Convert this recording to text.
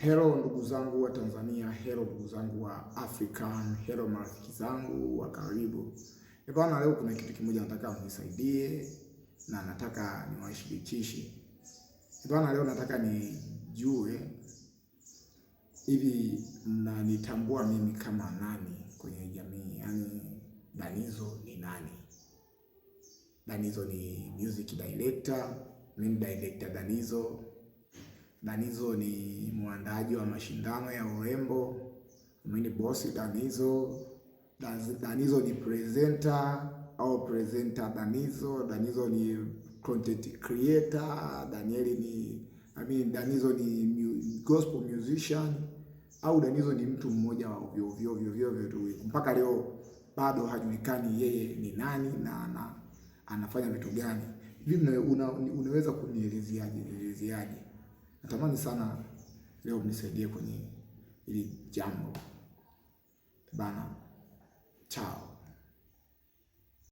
Hello ndugu zangu wa Tanzania, hello ndugu zangu wa Afrika, hello marafiki zangu wa karibu. Bwana, leo kuna kitu kimoja nataka mnisaidie na nataka niwashirikishe. Bwana, leo nataka nijue hivi mnanitambua mimi kama nani kwenye jamii? Yaani Danizo ni nani? Danizo ni music director, mimi director Danizo. Danizo ni muandaaji wa mashindano ya urembo. Mimi ni boss Danizo. Danizo ni presenter au presenter Danizo. Danizo ni content creator. Danizo ni gospel musician au Danizo ni mtu mmoja wa ovyo tu. Mpaka leo bado hajulikani yeye ni nani na anafanya vitu gani. Hivi unaweza kunielezeaje? Natamani sana leo mnisaidie kwenye hili jambo bana. Chao.